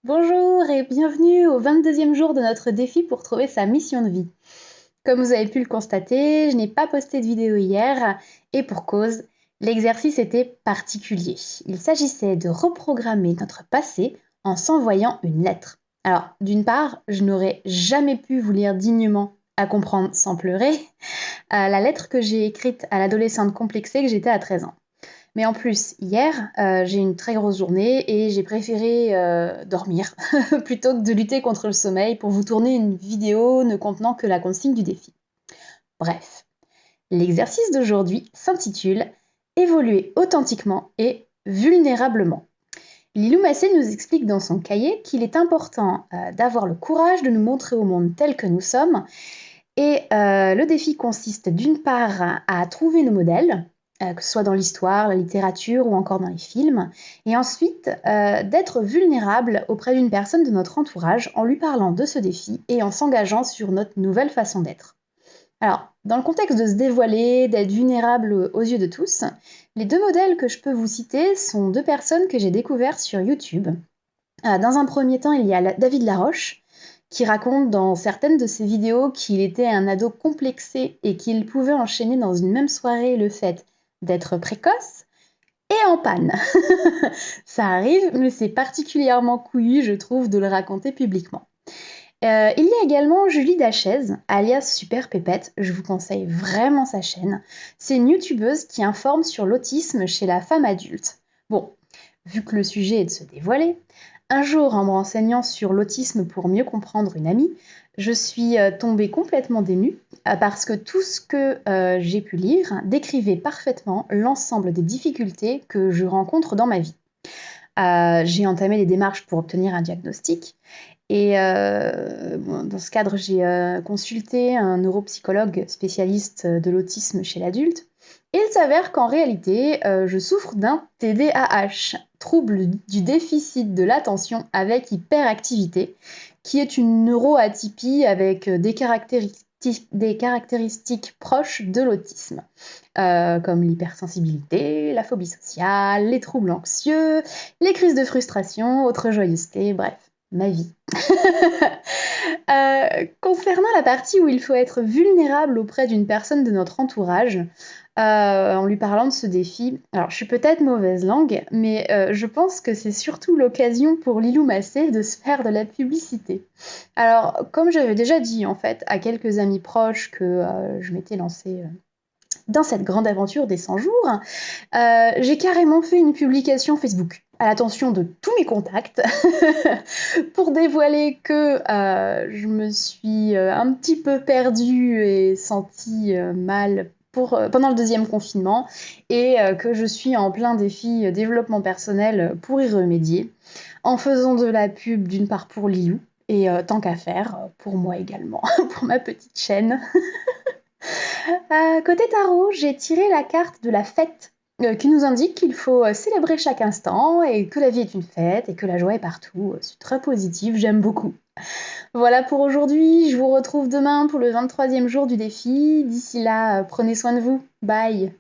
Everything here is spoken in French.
Bonjour et bienvenue au 22e jour de notre défi pour trouver sa mission de vie. Comme vous avez pu le constater, je n'ai pas posté de vidéo hier et pour cause, l'exercice était particulier. Il s'agissait de reprogrammer notre passé en s'envoyant une lettre. Alors, d'une part, je n'aurais jamais pu vous lire dignement à comprendre sans pleurer la lettre que j'ai écrite à l'adolescente complexée que j'étais à 13 ans. Mais en plus, hier, j'ai eu une très grosse journée et j'ai préféré dormir plutôt que de lutter contre le sommeil pour vous tourner une vidéo ne contenant que la consigne du défi. Bref, l'exercice d'aujourd'hui s'intitule Évoluer authentiquement et vulnérablement. Lilou Massé nous explique dans son cahier qu'il est important d'avoir le courage de nous montrer au monde tel que nous sommes. Et le défi consiste d'une part à trouver nos modèles, que ce soit dans l'histoire, la littérature ou encore dans les films, et ensuite d'être vulnérable auprès d'une personne de notre entourage en lui parlant de ce défi et en s'engageant sur notre nouvelle façon d'être. Alors, dans le contexte de se dévoiler, d'être vulnérable aux yeux de tous, les deux modèles que je peux vous citer sont deux personnes que j'ai découvertes sur YouTube. Dans un premier temps, il y a David Laroche, qui raconte dans certaines de ses vidéos qu'il était un ado complexé et qu'il pouvait enchaîner dans une même soirée le fait d'être précoce et en panne. Ça arrive, mais c'est particulièrement couillu, je trouve, de le raconter publiquement. Il y a également Julie Dachaise, alias Super Pépette, je vous conseille vraiment sa chaîne. C'est une youtubeuse qui informe sur l'autisme chez la femme adulte. Bon, vu que le sujet est de se dévoiler, un jour, en me renseignant sur l'autisme pour mieux comprendre une amie, je suis tombée complètement dénue parce que tout ce que j'ai pu lire décrivait parfaitement l'ensemble des difficultés que je rencontre dans ma vie. J'ai entamé des démarches pour obtenir un diagnostic et dans ce cadre, j'ai consulté un neuropsychologue spécialiste de l'autisme chez l'adulte. Et il s'avère qu'en réalité, je souffre d'un TDAH, trouble du déficit de l'attention avec hyperactivité, qui est une neuroatypie avec des caractéristiques proches de l'autisme, comme l'hypersensibilité, la phobie sociale, les troubles anxieux, les crises de frustration, autres joyeusetés, bref, ma vie. Concernant la partie où il faut être vulnérable auprès d'une personne de notre entourage, en lui parlant de ce défi, alors je suis peut-être mauvaise langue, mais je pense que c'est surtout l'occasion pour Lilou Massé de se faire de la publicité. Alors, comme j'avais déjà dit en fait à quelques amis proches que je m'étais lancée dans cette grande aventure des 100 jours, j'ai carrément fait une publication Facebook à l'attention de tous mes contacts pour dévoiler que je me suis un petit peu perdue et sentie mal pendant le deuxième confinement et que je suis en plein défi développement personnel pour y remédier en faisant de la pub d'une part pour Lilou et tant qu'à faire pour moi également, pour ma petite chaîne. Côté tarot, j'ai tiré la carte de la fête qui nous indique qu'il faut célébrer chaque instant et que la vie est une fête et que la joie est partout. C'est très positif, j'aime beaucoup. Voilà pour aujourd'hui, je vous retrouve demain pour le 23e jour du défi. D'ici là, prenez soin de vous. Bye.